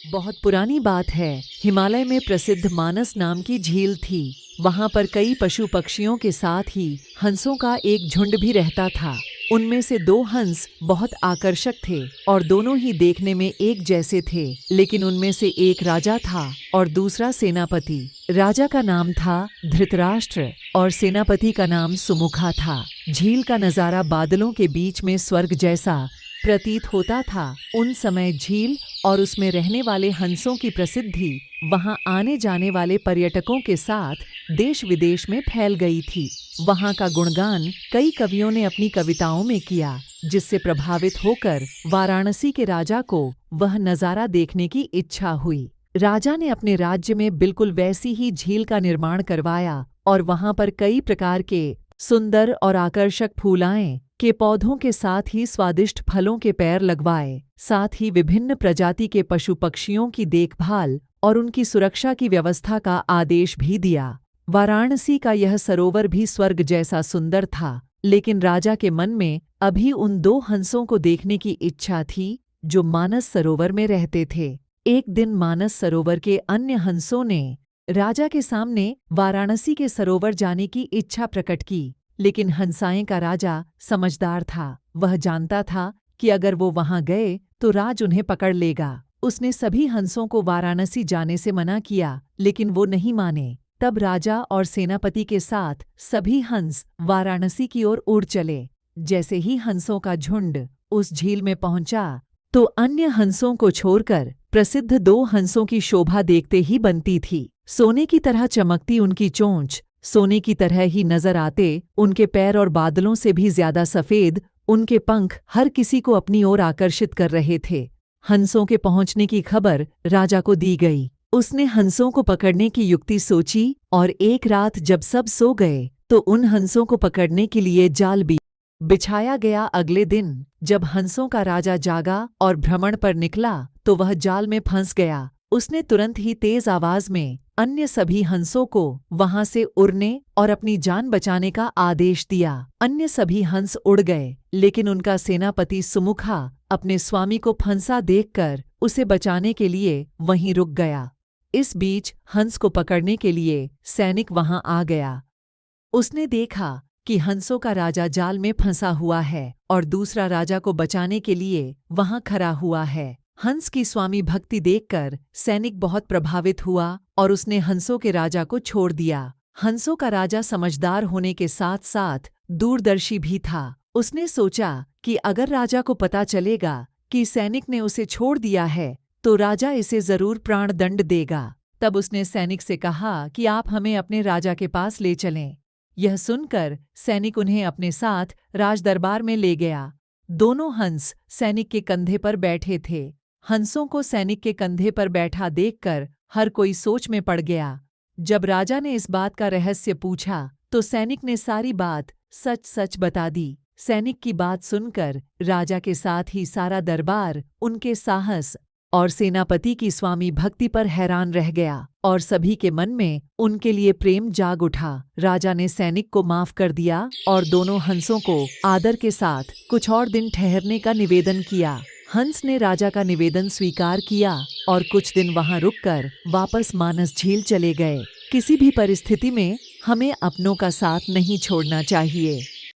बहुत पुरानी बात है। हिमालय में प्रसिद्ध मानस नाम की झील थी। वहां पर कई पशु पक्षियों के साथ ही हंसों का एक झुंड भी रहता था। उनमें से दो हंस बहुत आकर्षक थे और दोनों ही देखने में एक जैसे थे, लेकिन उनमें से एक राजा था और दूसरा सेनापति। राजा का नाम था धृतराष्ट्र और सेनापति का नाम सुमुखा था। झील का नज़ारा बादलों के बीच में स्वर्ग जैसा प्रतीत होता था। उन समय झील और उसमें रहने वाले हंसों की प्रसिद्धि वहां आने जाने वाले पर्यटकों के साथ देश विदेश में फैल गई थी। वहां का गुणगान कई कवियों ने अपनी कविताओं में किया, जिससे प्रभावित होकर वाराणसी के राजा को वह नज़ारा देखने की इच्छा हुई। राजा ने अपने राज्य में बिल्कुल वैसी ही झील का निर्माण करवाया और वहां पर कई प्रकार के सुंदर और आकर्षक फूलाएं के पौधों के साथ ही स्वादिष्ट फलों के पेड़ लगवाए। साथ ही विभिन्न प्रजाति के पशु पक्षियों की देखभाल और उनकी सुरक्षा की व्यवस्था का आदेश भी दिया। वाराणसी का यह सरोवर भी स्वर्ग जैसा सुंदर था, लेकिन राजा के मन में अभी उन दो हंसों को देखने की इच्छा थी जो मानस सरोवर में रहते थे। एक दिन मानस सरोवर के अन्य हंसों ने राजा के सामने वाराणसी के सरोवर जाने की इच्छा प्रकट की, लेकिन हंसाएं का राजा समझदार था। वह जानता था कि अगर वो वहां गए तो राज उन्हें पकड़ लेगा। उसने सभी हंसों को वाराणसी जाने से मना किया, लेकिन वो नहीं माने। तब राजा और सेनापति के साथ सभी हंस वाराणसी की ओर उड़ चले। जैसे ही हंसों का झुंड उस झील में पहुंचा तो अन्य हंसों को छोड़कर प्रसिद्ध दो हंसों की शोभा देखते ही बनती थी। सोने की तरह चमकती उनकी चोंच सोने की तरह ही नजर आते उनके पैर और बादलों से भी ज्यादा सफेद उनके पंख हर किसी को अपनी ओर आकर्षित कर रहे थे। हंसों के पहुंचने की खबर राजा को दी गई। उसने हंसों को पकड़ने की युक्ति सोची और एक रात जब सब सो गए तो उन हंसों को पकड़ने के लिए जाल बिछाया गया। अगले दिन जब हंसों का राजा जागा और भ्रमण पर निकला तो वह जाल में फंस गया। उसने तुरंत ही तेज आवाज में अन्य सभी हंसों को वहां से उड़ने और अपनी जान बचाने का आदेश दिया। अन्य सभी हंस उड़ गए, लेकिन उनका सेनापति सुमुखा अपने स्वामी को फंसा देखकर उसे बचाने के लिए वहीं रुक गया। इस बीच हंस को पकड़ने के लिए सैनिक वहां आ गया। उसने देखा कि हंसों का राजा जाल में फंसा हुआ है और दूसरा राजा को बचाने के लिए वहां खड़ा हुआ है। हंस की स्वामी भक्ति देखकर सैनिक बहुत प्रभावित हुआ और उसने हंसों के राजा को छोड़ दिया। हंसों का राजा समझदार होने के साथ साथ दूरदर्शी भी था। उसने सोचा कि अगर राजा को पता चलेगा कि सैनिक ने उसे छोड़ दिया है तो राजा इसे जरूर प्राणदंड देगा। तब उसने सैनिक से कहा कि आप हमें अपने राजा के पास ले चलें। यह सुनकर सैनिक उन्हें अपने साथ राजदरबार में ले गया। दोनों हंस सैनिक के कंधे पर बैठे थे। हंसों को सैनिक के कंधे पर बैठा देखकर हर कोई सोच में पड़ गया। जब राजा ने इस बात का रहस्य पूछा तो सैनिक ने सारी बात सच सच बता दी। सैनिक की बात सुनकर राजा के साथ ही सारा दरबार उनके साहस और सेनापति की स्वामी भक्ति पर हैरान रह गया और सभी के मन में उनके लिए प्रेम जाग उठा। राजा ने सैनिक को माफ कर दिया और दोनों हंसों को आदर के साथ कुछ और दिन ठहरने का निवेदन किया। हंस ने राजा का निवेदन स्वीकार किया और कुछ दिन वहां रुककर वापस मानस झील चले गए। किसी भी परिस्थिति में हमें अपनों का साथ नहीं छोड़ना चाहिए।